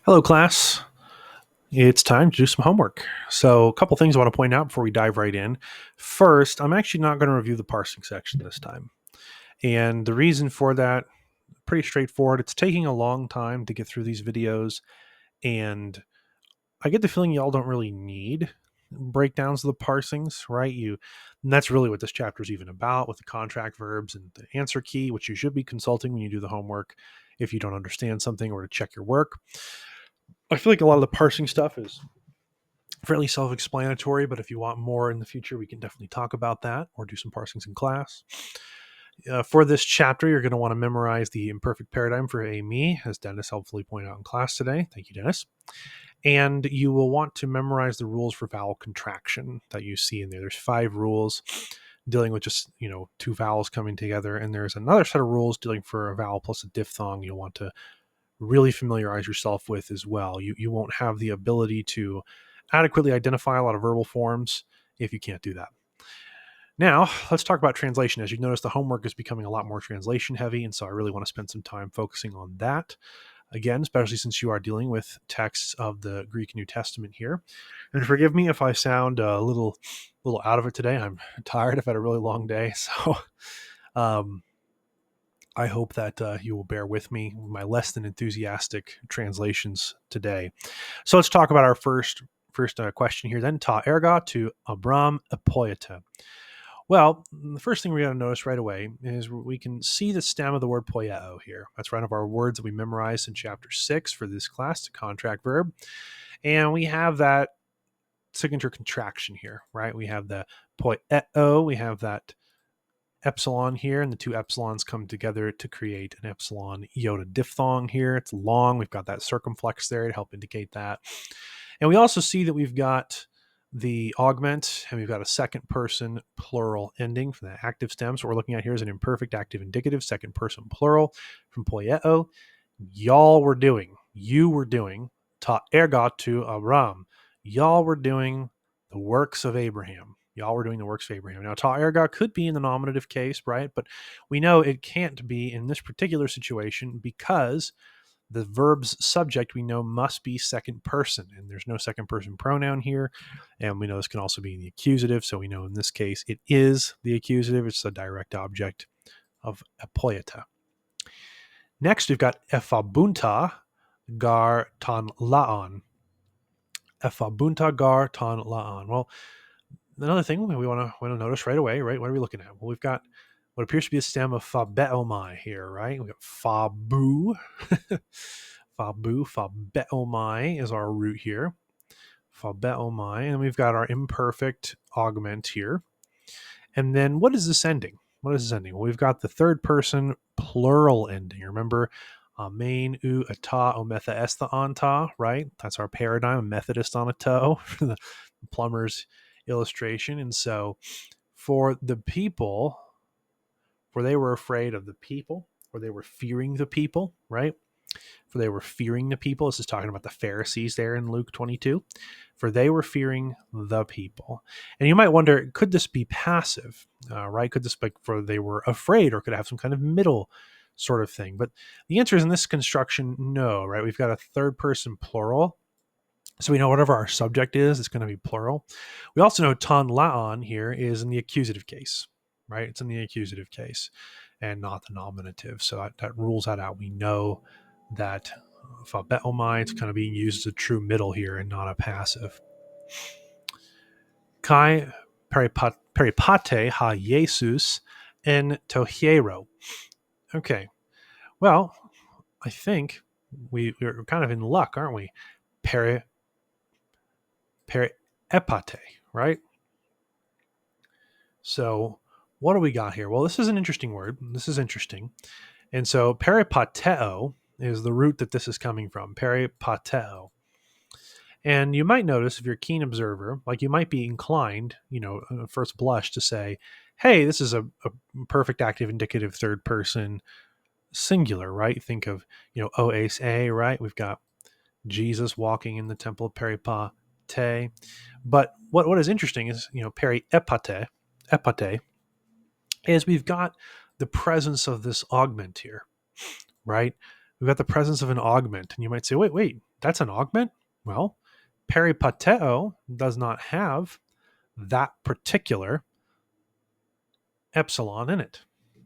Hello, class. It's time to do some homework. So, a couple things I want to point out before we dive right in. First, I'm actually not going to review the parsing section this time. And the reason for that, pretty straightforward. It's taking a long time to get through these videos. And I get the feeling y'all don't really need breakdowns of the parsings, right? And that's really what this chapter is even about with the contract verbs and the answer key, which you should be consulting when you do the homework if you don't understand something or to check your work. I feel like a lot of the parsing stuff is fairly self-explanatory, but if you want more in the future, we can definitely talk about that or do some parsings in class. For this chapter, you're going to want to memorize the imperfect paradigm for a me, as Dennis helpfully pointed out in class today. Thank you, Dennis. And you will want to memorize the rules for vowel contraction that you see in there. There's 5 rules dealing with just, two vowels coming together. And there's another set of rules dealing for a vowel plus a diphthong you'll want to really familiarize yourself with as well. You won't have the ability to adequately identify a lot of verbal forms if you can't do that. Now, let's talk about translation. As you notice, the homework is becoming a lot more translation heavy, and so I really want to spend some time focusing on that. Again, especially since you are dealing with texts of the Greek New Testament here. And forgive me if I sound a little out of it today. I'm tired. I've had a really long day, so I hope that you will bear with me with my less than enthusiastic translations today. So let's talk about our first question here. Then ta erga to Abram apoieta. Well, the first thing we got to notice right away is we can see the stem of the word poieo here. That's one of our words that we memorized in chapter 6 for this class, the contract verb. And we have that signature contraction here, right? We have the poieo, we have that epsilon here, and the two epsilons come together to create an epsilon iota diphthong here. It's long. We've got that circumflex there to help indicate that. And we also see that we've got the augment, and we've got a second person plural ending from the active stem. So what we're looking at here is an imperfect active indicative, second person plural from poieo. You were doing, ta erga to Abram. Y'all were doing the works of Abraham. Y'all were doing the works of Abraham. Now, ta erga could be in the nominative case, right? But we know it can't be in this particular situation because the verb's subject we know must be second person, and there's no second person pronoun here. And we know this can also be in the accusative. So we know in this case it is the accusative. It's a direct object of apoieta. Next, we've got effabunta gar ton laon. Effabunta gar ton laon. Well, another thing we want to notice right away, right? What are we looking at? Well, we've got what appears to be a stem of fabeomai here, right? We've got fabu. Fabu, fabeomai is our root here. Fabeomai. And we've got our imperfect augment here. And then what is this ending? What is this ending? Well, we've got the third person plural ending. Remember, main, u, ata, ometha, estha, anta, right? That's our paradigm, a Methodist on a toe, the plumber's illustration. And so for the people, for they were afraid of the people, or they were fearing the people, right? For they were fearing the people. This is talking about the Pharisees there in Luke 22. For they were fearing the people. And you might wonder, could this be passive, right? Could this be for they were afraid, or could it have some kind of middle sort of thing? But the answer is in this construction, no, right? We've got a third person plural. So we know whatever our subject is, it's going to be plural. We also know ton laon here is in the accusative case, right? It's in the accusative case and not the nominative. So that rules that out. We know that fabeomai is kind of being used as a true middle here and not a passive. Kai peripate ha Jesus en tohiero. Okay, well, I think we're kind of in luck, aren't we? Periepate, right? So what do we got here? Well, this is an interesting word. This is interesting. And so peripateo is the root that this is coming from, peripateo. And you might notice, if you're a keen observer, like you might be inclined, at first blush to say, hey, this is a perfect active indicative third person singular, right? Think of, oase, right? We've got Jesus walking in the temple of peripate. But what is interesting is, periepate is we've got the presence of this augment here, right? We've got the presence of an augment. And you might say, wait, that's an augment? Well, peripateo does not have that particular epsilon in it,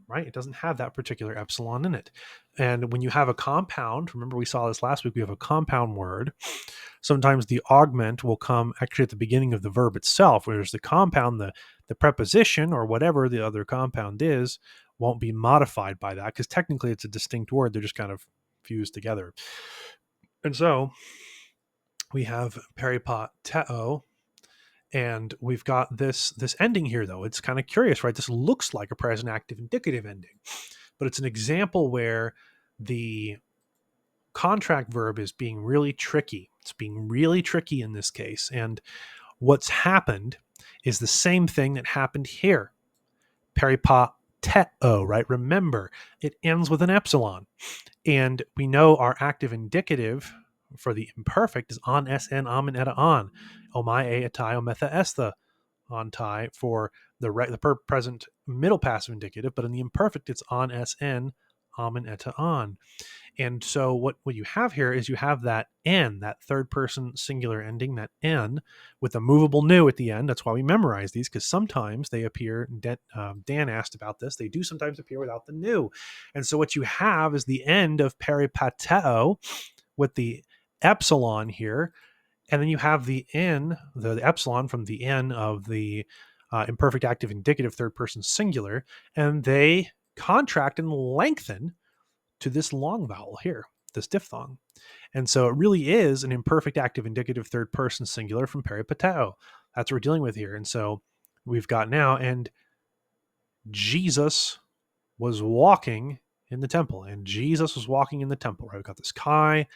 right? It doesn't have that particular epsilon in it. And when you have a compound, remember we saw this last week, we have a compound word. Sometimes the augment will come actually at the beginning of the verb itself, whereas the compound, the preposition or whatever the other compound is, won't be modified by that because technically it's a distinct word. They're just kind of fused together. And so we have peripateo, and we've got this ending here, though. It's kind of curious, right? This looks like a present active indicative ending, but it's an example where the contract verb is being really tricky. It's being really tricky in this case. And what's happened is the same thing that happened here. Peripateo, right? Remember, it ends with an epsilon. And we know our active indicative for the imperfect is on, sn, amen, eta, on. Omai, etai, ometha, estha, on tai for the present middle passive indicative, but in the imperfect, it's on, sn, amen, eta, on. And so what you have here is you have that n, that third person singular ending, that n, with a movable nu at the end. That's why we memorize these, because sometimes they appear, Dan asked about this, they do sometimes appear without the nu. And so what you have is the end of peripateo with the epsilon here, and then you have the n, the epsilon from the n of the imperfect active indicative third person singular, and they contract and lengthen to this long vowel here, this diphthong. And so it really is an imperfect active indicative third person singular from peripateo. That's what we're dealing with here. And so we've got now, and Jesus was walking in the temple, and Jesus was walking in the temple, right? We've got this kai,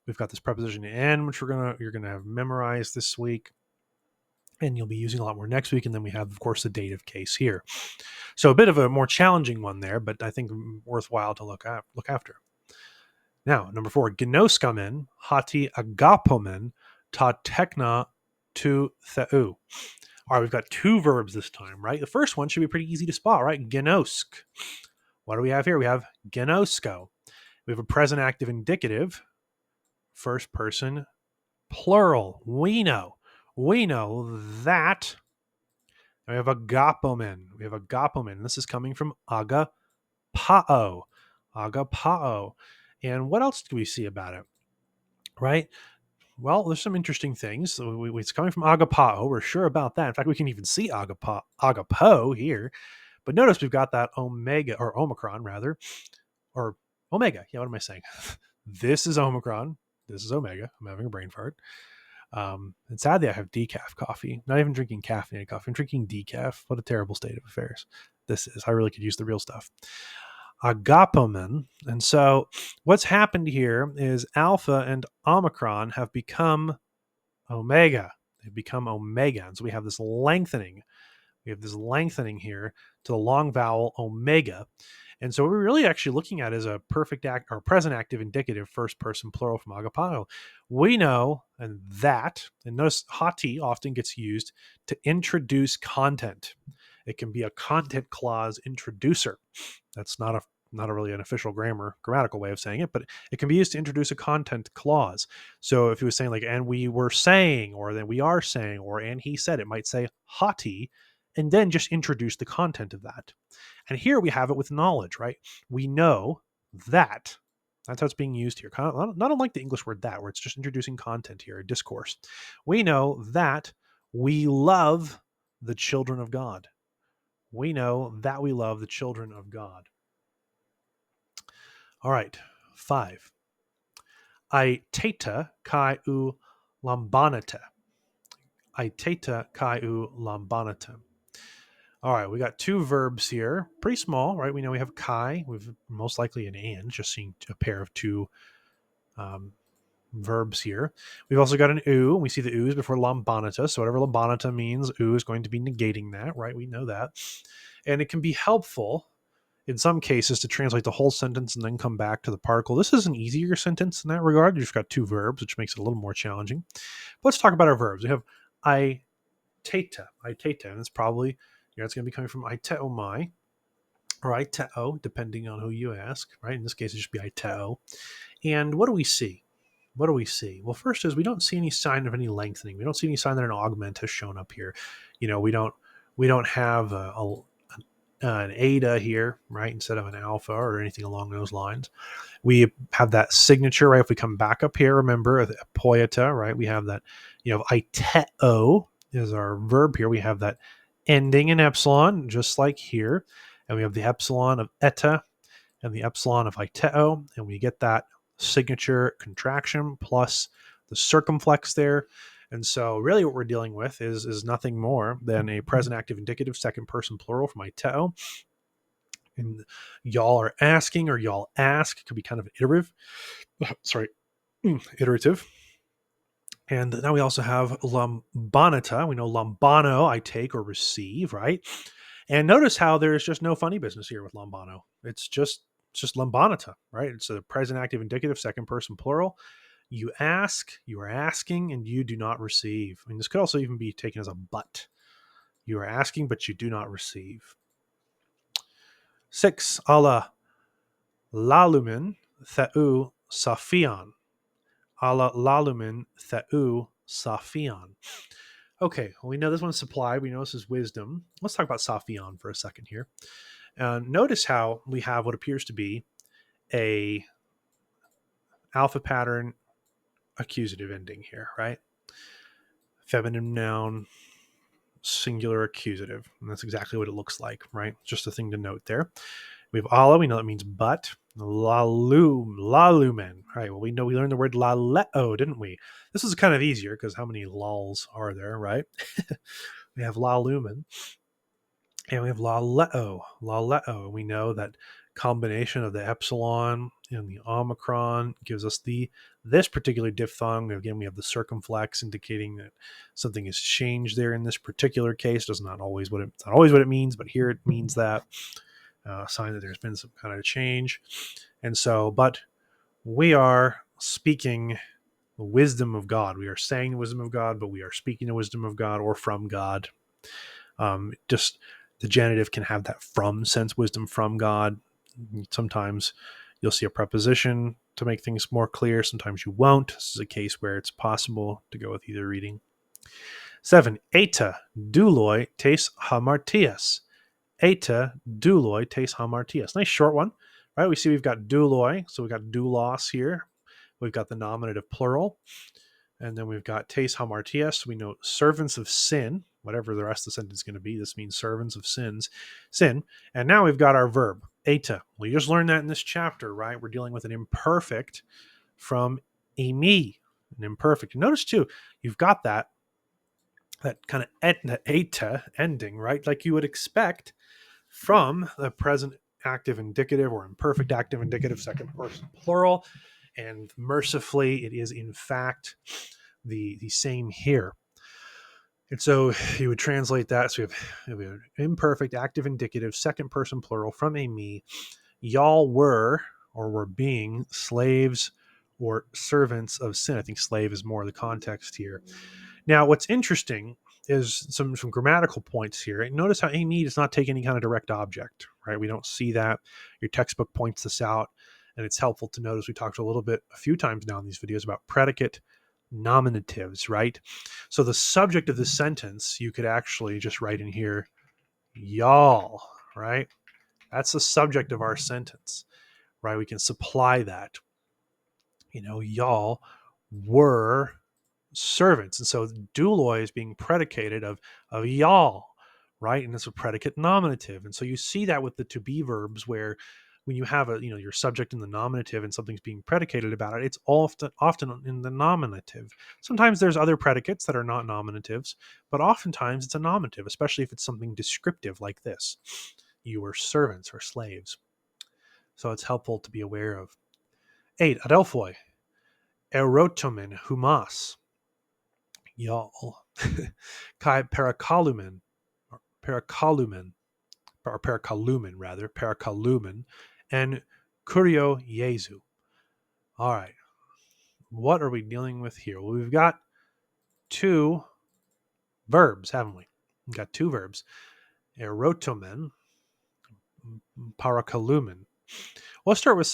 we've got this preposition n, which you're gonna have memorized this week, and you'll be using a lot more next week. And then we have, of course, the dative case here. So a bit of a more challenging one there, but I think worthwhile to look after. Now, number 4, gnoskamen, hati agapomen, ta tekna tu theou. All right, we've got 2 verbs this time, right? The first one should be pretty easy to spot, right? Gnosk. What do we have here? We have gnosko. We have a present active indicative, first person, plural. We know that. We have agapomen. We have agapomen. This is coming from agapao. Agapao. And what else do we see about it? Right? Well, there's some interesting things. So it's coming from agapao. We're sure about that. In fact, we can even see agapo here. But notice we've got that omega, or omicron rather, or omega. Yeah, what am I saying? This is omicron. This is omega. I'm having a brain fart. And sadly, I have decaf coffee. Not even drinking caffeinated coffee. I'm drinking decaf. What a terrible state of affairs this is. I really could use the real stuff. Agapomen. And so what's happened here is alpha and omicron have become omega. They've become omega. And so we have this lengthening. We have this lengthening here to the long vowel omega. And so what we're really actually looking at is a perfect act or present active indicative first person plural from agapao. We know and that, and notice hati often gets used to introduce content. It can be a content clause introducer. That's not really an official grammatical way of saying it, but it can be used to introduce a content clause. So if he was saying like, and we were saying, or then we are saying, or and he said, it might say hati, and then just introduce the content of that. And here we have it with knowledge, right? We know that. That's how it's being used here. Not unlike the English word that, where it's just introducing content here, a discourse. We know that we love the children of God. We know that we love the children of God. All right, 5. Aiteta kai u lambanata. Aiteta kai u lambanata. All right, we got 2 verbs here. Pretty small, right? We know we have kai. We've most likely an and, just seeing a pair of 2 verbs here. We've also got an u, and we see the u is before lambanata. So whatever lambanata means, u is going to be negating that, right? We know that. And it can be helpful in some cases to translate the whole sentence and then come back to the particle. This is an easier sentence in that regard. You've got 2 verbs, which makes it a little more challenging. But let's talk about our verbs. We have aiteta, and it's probably, it's going to be coming from aiteomai, or aiteo, depending on who you ask, right? In this case, it should be aiteo. And what do we see? what do we see? Well, first is we don't see any sign of any lengthening. We don't see any sign that an augment has shown up here. We don't have an eta here, right, instead of an alpha or anything along those lines. We have that signature, right? If we come back up here, remember the poieta, right? We have that, iteo is our verb here. We have that ending in epsilon, just like here. And we have the epsilon of eta and the epsilon of iteo. And we get that signature contraction plus the circumflex there. And so really what we're dealing with is nothing more than a present active indicative second person plural from iteo. And y'all are asking or y'all ask. It could be kind of iterative. Sorry, iterative. And now we also have lambonita. We know lambano, I take or receive, right? And notice how there's just no funny business here with lambano. It's just lambonita, right? It's a present active indicative second person plural. You ask, you are asking, and you do not receive. I mean, this could also even be taken as a but. You are asking, but you do not receive. 6, ala lalumen theou saphion. Ala lalumen theou saphion. Okay, well, we know this one's supply. We know this is wisdom. Let's talk about saphion for a second here. Notice how we have what appears to be a alpha pattern accusative ending here, right? Feminine noun, singular accusative. And that's exactly what it looks like, right? Just a thing to note there. We have ala, we know that means but. Lalumen. Right, well, we learned the word laleo, didn't we? This is kind of easier because how many lals are there, right? We have lalumen. And we have laleo. We know that combination of the epsilon and the omicron gives us this particular diphthong. Again, we have the circumflex indicating that something has changed there in this particular case. It's not always what it means, but here it means that sign that there's been some kind of change. And so, but we are speaking the wisdom of God. We are saying the wisdom of God, but we are speaking the wisdom of God or from God. Just the genitive can have that from sense, wisdom from God. Sometimes you'll see a preposition to make things more clear. Sometimes you won't. This is a case where it's possible to go with either reading. 7, eta douloi tes hamartias. Eta douloi tes hamartias. Nice short one, right? We see we've got douloi, so we've got doulos here. We've got the nominative plural. And then we've got tes hamartias. We know servants of sin, whatever the rest of the sentence is going to be. This means servants of sin. And now we've got our verb, eta. We just learned that in this chapter, right? We're dealing with an imperfect from emi, an imperfect. Notice too, you've got that kind of eta ending, right? Like you would expect from the present active indicative or imperfect active indicative second person plural. And mercifully, it is in fact the same here. And so you would translate that. So we have an imperfect active indicative second person plural from a me. Y'all were or were being slaves or servants of sin. I think slave is more the context here. Now, what's interesting is some grammatical points here. Notice how a me does not take any kind of direct object, right? We don't see that. Your textbook points this out. And it's helpful to notice we talked a few times now in these videos about predicate nominatives, right? So the subject of this sentence, you could actually just write in here, y'all, right? That's the subject of our sentence, right? We can supply that. Y'all were servants. And so douloi is being predicated of y'all, right? And it's a predicate nominative. And so you see that with the to be verbs where when you have your subject in the nominative and something's being predicated about it, it's often in the nominative. Sometimes there's other predicates that are not nominatives, but oftentimes it's a nominative, especially if it's something descriptive like this. You were servants or slaves. So it's helpful to be aware of. 8, adelphoi, erotomen humas, y'all, kai parakalumen, and kurio Jesu. All right. What are we dealing with here? Well, we've got two verbs, haven't we? We've got two verbs. Erotomen, parakalumen. Let's start with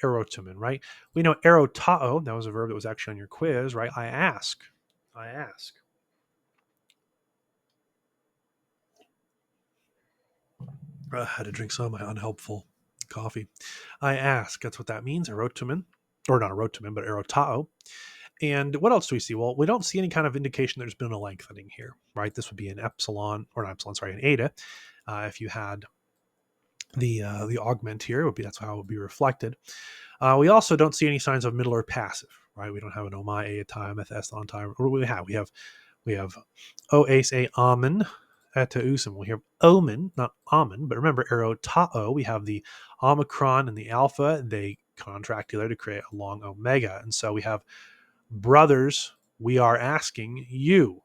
erotumen, right? We know erotao, that was a verb that was actually on your quiz, right? I ask. I ask. I had to drink some of my unhelpful coffee. I ask. That's what that means. Erotumen, or not erotumen, but erotao. And what else do we see? Well, we don't see any kind of indication there's been a lengthening here, right? This would be an epsilon, or not epsilon, sorry, an eta. If you had the augment here, it would be that's how it would be reflected. We also don't see any signs of middle or passive, right? We don't have an omai, a time, etheston time. What do we have? We have o ace a amen eta usum. We have omen, not amen, but remember arrow ta'o. We have the omicron and the alpha. They contract together to create a long omega, and so we have brothers. We are asking you.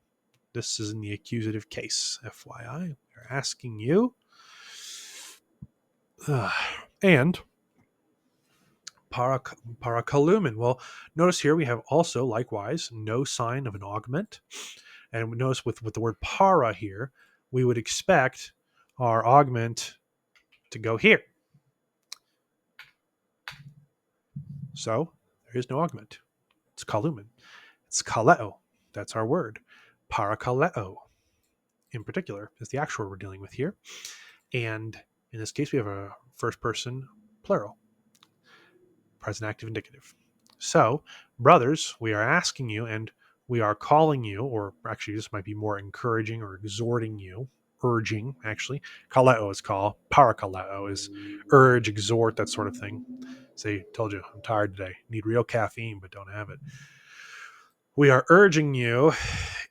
This is in the accusative case, FYI. We're asking you. And parakalumen. Well, notice here we have also likewise no sign of an augment. And notice with the word para here, we would expect our augment to go here. So there is no augment. It's kalumen. It's kaleo. That's our word. Parakaleo, in particular, is the actual word we're dealing with here. And in this case, we have a first person plural, present active indicative. So, brothers, we are asking you and we are calling you, or actually, this might be more encouraging or exhorting you, urging, actually. Kaleo is call. Parakaleo is urge, exhort, that sort of thing. Say, told you, I'm tired today. Need real caffeine, but don't have it. We are urging you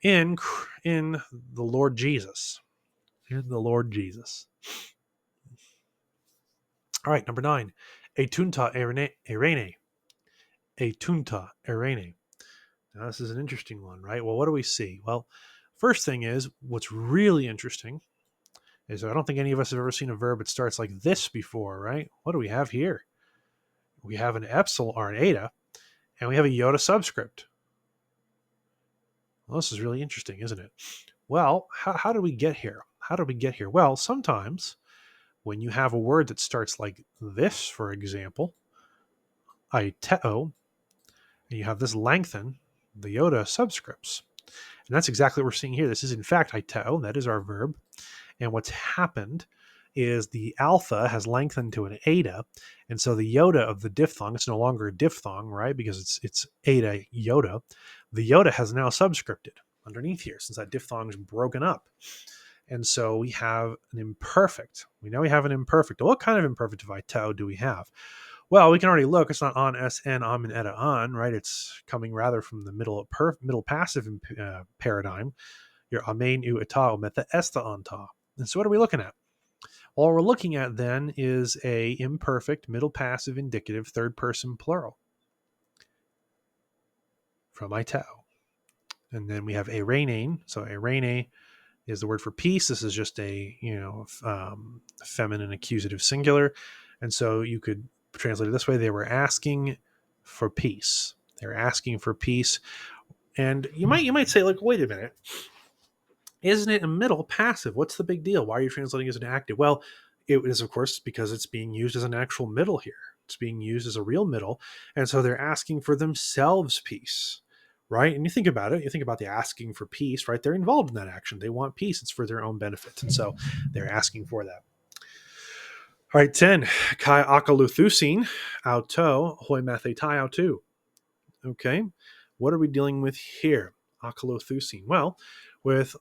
in the Lord Jesus. In the Lord Jesus. All right, number 9. Etunta erene. Etunta erene. Now, this is an interesting one, right? Well, what do we see? Well, first thing is, what's really interesting is I don't think any of us have ever seen a verb that starts like this before, right? What do we have here? We have an epsilon or an eta, and we have a iota subscript. Well, this is really interesting, isn't it? Well, how did we get here? How did we get here? Well, sometimes when you have a word that starts like this, for example, aiteo, and you have this lengthen, the iota subscripts. And that's exactly what we're seeing here. This is in fact aiteo, that is our verb. And what's happened is the alpha has lengthened to an eta, and so the iota of the diphthong, it's no longer a diphthong, right? Because it's eta iota. The iota has now subscripted underneath here since that diphthong is broken up. And so we have an imperfect. We know we have an imperfect. What kind of imperfect of aiteo do we have? Well, we can already look. It's not on, sn, and eta on, right? It's coming rather from the middle passive paradigm. Your amen u eta ometa esta anta. And so what are we looking at? All we're looking at then is a imperfect middle passive indicative third person plural from aiteo. And then we have erenein. So erene is the word for peace. This is just a feminine accusative singular. And so you could translate it this way. They were asking for peace. They're asking for peace. And you might say, like, wait a minute. Isn't it a middle passive? What's the big deal? Why are you translating as an active? Well, it is, of course, because it's being used as an actual middle here. It's being used as a real middle. And so they're asking for themselves peace, right? And you think about it, you think about the asking for peace, right? They're involved in that action. They want peace. It's for their own benefit. And so they're asking for that. All right, 10. Kai akaluthusin auto hoi mathetai autu. Okay, what are we dealing with here? Akalothusin. Well, with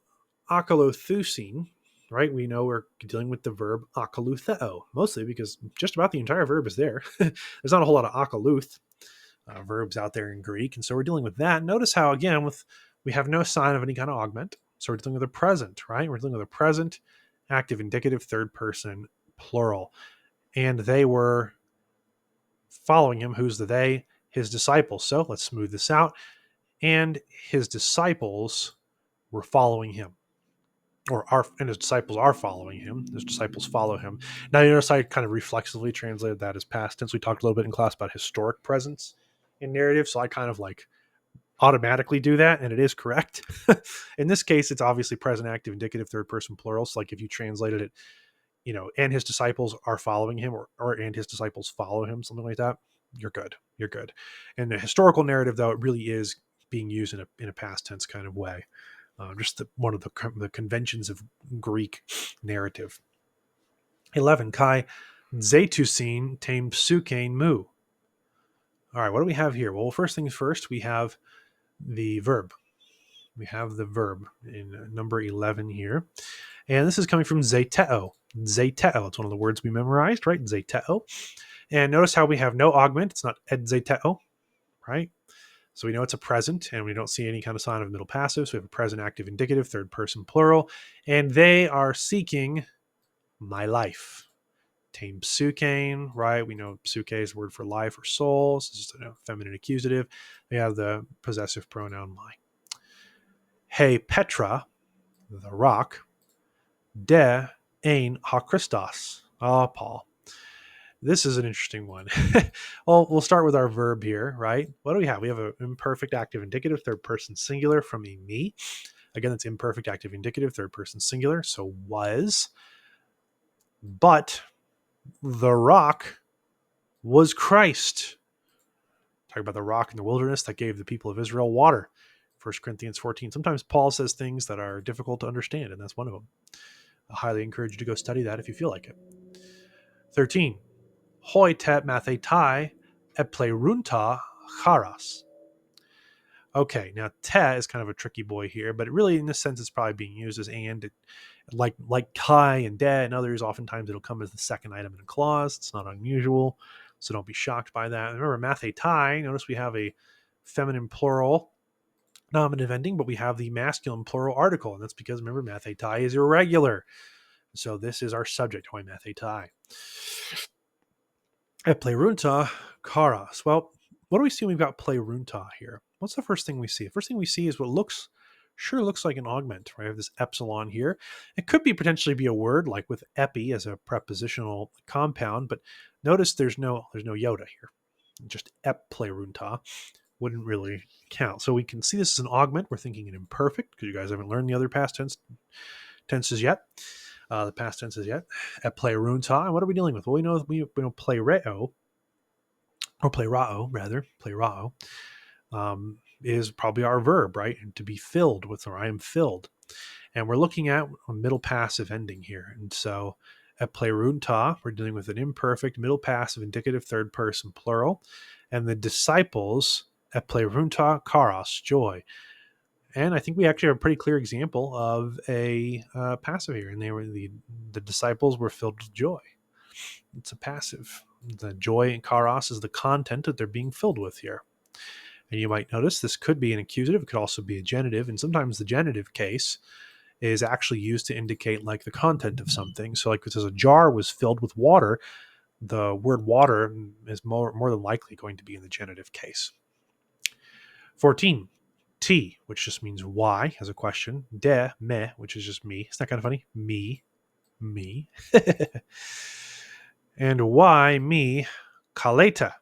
akalothusin, right, we know we're dealing with the verb akalutheo, mostly because just about the entire verb is there. There's not a whole lot of akaluth verbs out there in Greek, and so we're dealing with that. Notice how, again, we have no sign of any kind of augment, so we're dealing with a present, right? We're dealing with a present, active, indicative, third person, plural. And they were following him. Who's the they? His disciples. So let's smooth this out. And his disciples were following him. And his disciples are following him. His disciples follow him. Now, you notice I kind of reflexively translated that as past tense. We talked a little bit in class about historic presence in narrative, so I kind of like automatically do that, and it is correct. In this case, it's obviously present, active, indicative, third person, plural. So like if you translated it and his disciples are following him, and his disciples follow him, something like that, you're good. You're good. In the historical narrative, though, it really is being used in a past tense kind of way. Just one of the conventions of Greek narrative. 11. Kai zetusin tame sukein mu. All right, what do we have here? Well, first things first, we have the verb. We have the verb in number 11 here. And this is coming from zeteo. Zeteo. It's one of the words we memorized, right? Zeteo. And notice how we have no augment. It's not edzeteo, right? So we know it's a present, and we don't see any kind of sign of middle passive. So we have a present active indicative, third person plural. And they are seeking my life. Tame psukein, right? We know psuke is a word for life or soul. So it's just a feminine accusative. They have the possessive pronoun my. Hey Petra, the rock, de ein ha Christos. Oh, Paul. This is an interesting one. Well, we'll start with our verb here, right? What do we have? We have an imperfect active indicative, third person singular from a me. Again, it's imperfect active indicative, third person singular. So was. But the rock was Christ. Talk about the rock in the wilderness that gave the people of Israel water. 1 Corinthians 14. Sometimes Paul says things that are difficult to understand, and that's one of them. I highly encourage you to go study that if you feel like it. 13. Hoi tet mathetai eplerunta charas. Okay, now te is kind of a tricky boy here, but really in this sense it's probably being used as and. Like kai and de and others, oftentimes it'll come as the second item in a clause. It's not unusual, so don't be shocked by that. Remember, mathetai, notice we have a feminine plural nominative ending, but we have the masculine plural article, and that's because, remember, mathetai is irregular. So this is our subject, hoi mathetai. At plerunta charas. Well, what do we see when we've got plerunta here? What's the first thing we see? The first thing we see is what looks like an augment, right? I have this epsilon here. It could be potentially be a word, like with epi as a prepositional compound, but notice there's no iota here. Just ep plerunta wouldn't really count. So we can see this as an augment. We're thinking an imperfect because you guys haven't learned the other past tenses yet. The past tenses yet. At plerunta. And what are we dealing with? Well, we know plereo, or plerao rather, plerao, is probably our verb, right? And to be filled with, or I am filled. And we're looking at a middle passive ending here. And so at plerunta, we're dealing with an imperfect middle passive indicative third person plural. And the disciples at plerunta charos, joy. And I think we actually have a pretty clear example of a passive here. And they were the disciples were filled with joy. It's a passive. The joy in charos is the content that they're being filled with here. And you might notice this could be an accusative. It could also be a genitive. And sometimes the genitive case is actually used to indicate like the content of something. So like if it says a jar was filled with water, the word water is more than likely going to be in the genitive case. 14. T, which just means why, as a question. De, me, which is just me. Isn't that kind of funny? Me. And why me, kaleta.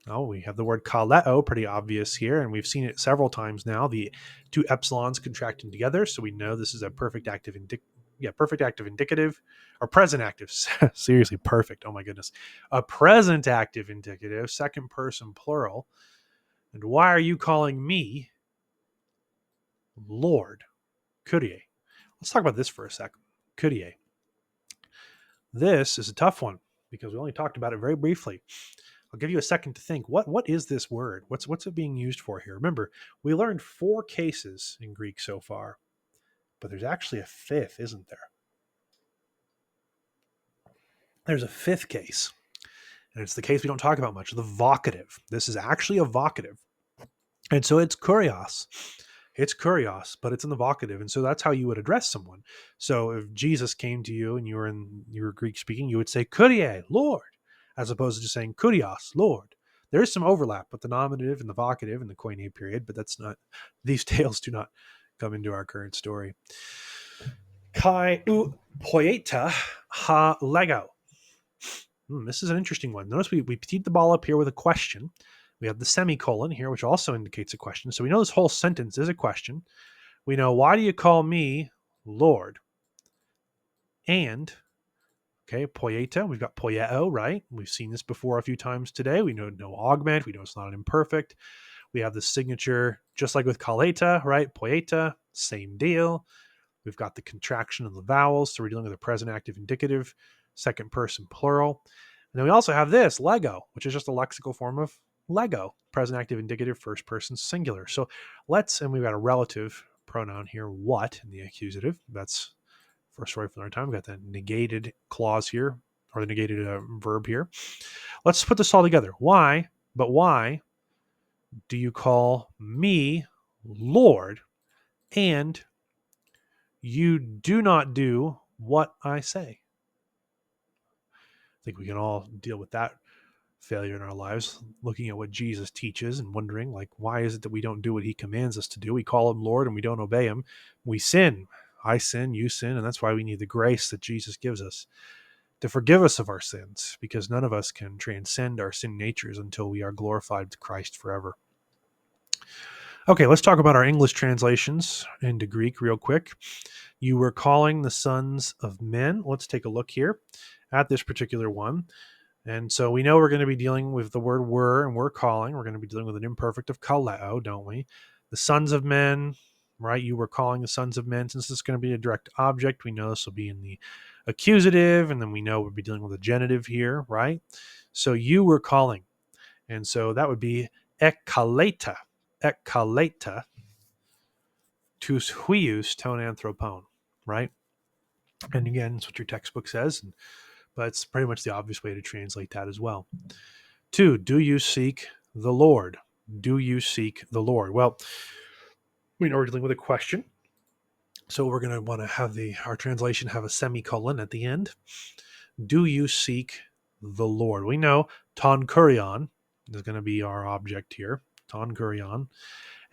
Oh, we have the word kaleo, pretty obvious here, and we've seen it several times now. The two epsilons contracting together, so we know this is a perfect active indicative, or present active. Seriously, perfect. Oh my goodness. A present active indicative, second person plural. And why are you calling me Lord? Kyrie. Let's talk about this for a sec. Kyrie. This is a tough one because we only talked about it very briefly. I'll give you a second to think. What is this word? What's it being used for here? Remember, we learned 4 cases in Greek so far, but there's actually a 5th, isn't there? There's a 5th case, and it's the case we don't talk about much, the vocative. This is actually a vocative, and so it's kurios. It's kurios, but it's in the vocative, and so that's how you would address someone. So if Jesus came to you and you were Greek speaking, you would say Kyrie, Lord, as opposed to just saying kurios, Lord. There is some overlap with the nominative and the vocative in the Koine period, but these tales do not come into our current story. Kai u poeta ha lego. This is an interesting one. Notice we teed the ball up here with a question. We have the semicolon here, which also indicates a question. So we know this whole sentence is a question. We know, why do you call me Lord? And Okay, poieta, we've got poieo, right? We've seen this before a few times today. We know no augment. We know it's not an imperfect. We have the signature, just like with kaleta, right? Poieta, same deal. We've got the contraction of the vowels, so we're dealing with a present active indicative, second person plural. And then we also have this, Lego, which is just a lexical form of Lego, present active indicative, first person singular. So and we've got a relative pronoun here, what, in the accusative. That's first story from our time. We've got the negated clause here, or the negated verb here. Let's put this all together. Why do you call me Lord, and you do not do what I say? I think we can all deal with that failure in our lives, looking at what Jesus teaches and wondering, like, why is it that we don't do what he commands us to do? We call him Lord and we don't obey him. We sin. I sin, you sin, and that's why we need the grace that Jesus gives us to forgive us of our sins, because none of us can transcend our sin natures until we are glorified with Christ forever. Okay, let's talk about our English translations into Greek real quick. You were calling the sons of men. Let's take a look here at this particular one. And so we know we're going to be dealing with the word were, and we're calling. We're going to be dealing with an imperfect of kaleo, don't we? The sons of men, right? You were calling the sons of men. Since it's going to be a direct object, we know this will be in the accusative, and then we know we'll be dealing with a genitive here, right? So you were calling. And so that would be ekkaleta, tus huius ton anthropon, right? And again, that's what your textbook says, but it's pretty much the obvious way to translate that as well. 2, do you seek the Lord? Do you seek the Lord? Well, we know we're dealing with a question, so we're going to want to have our translation have a semicolon at the end. Do you seek the Lord? We know ton kurion is going to be our object here, ton kurion.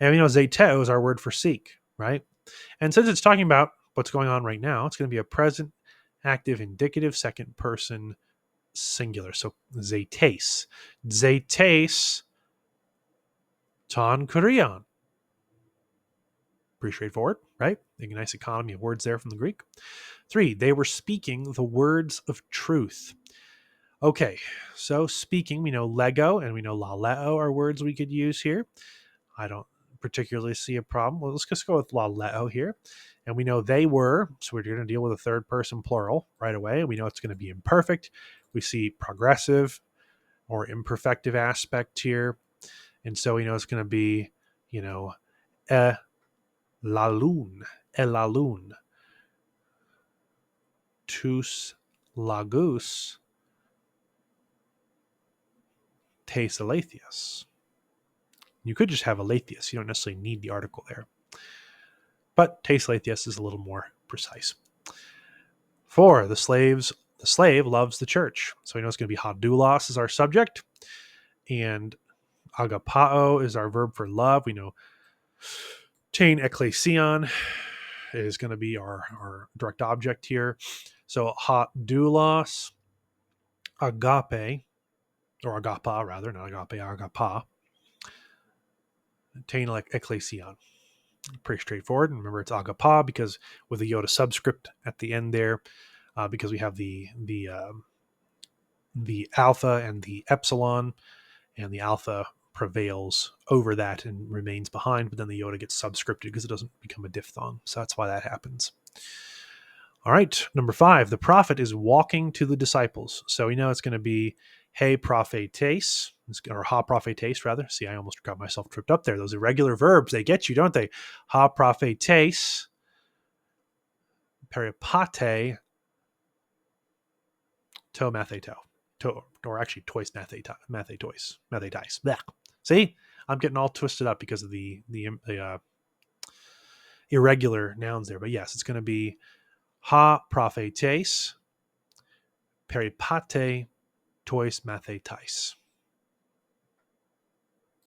And we know zeteo is our word for seek, right? And since it's talking about what's going on right now, it's going to be a present active indicative second person singular. So zetes ton kurion. Pretty straightforward, right? A nice economy of words there from the Greek. 3, they were speaking the words of truth. Okay, so speaking, we know lego and we know laleo are words we could use here. I don't particularly see a problem. Well, let's just go with laleo here. And we know they were, so we're going to deal with a third person plural right away. We know it's going to be imperfect. We see progressive or imperfective aspect here. And so we know it's going to be, elalun, tus lagus, tes alethius. You could just have alethius. You don't necessarily need the article there. But tes alethius is a little more precise. 4, the slave loves the church. So we know it's going to be hadulos is our subject. And agapao is our verb for love. We know tein ekklesion is going to be our direct object here. So hadulos, agape, or agapa rather, not agape, agapa, tein ekklesion. Pretty straightforward. And remember, it's agapa because with the iota subscript at the end there, because we have the alpha and the epsilon, and the alpha prevails over that and remains behind, but then the iota gets subscripted because it doesn't become a diphthong. So that's why that happens. All right, number 5, the prophet is walking to the disciples. So we know it's going to be he prophetes, or ha prophetes rather. See, I almost got myself tripped up there. Those irregular verbs, they get you, don't they? Ha prophetes, peripate, to matheto. Or actually tois mathetois. See, I'm getting all twisted up because of the irregular nouns there. But yes, it's going to be ha prophetes, peripate, tois mathetais.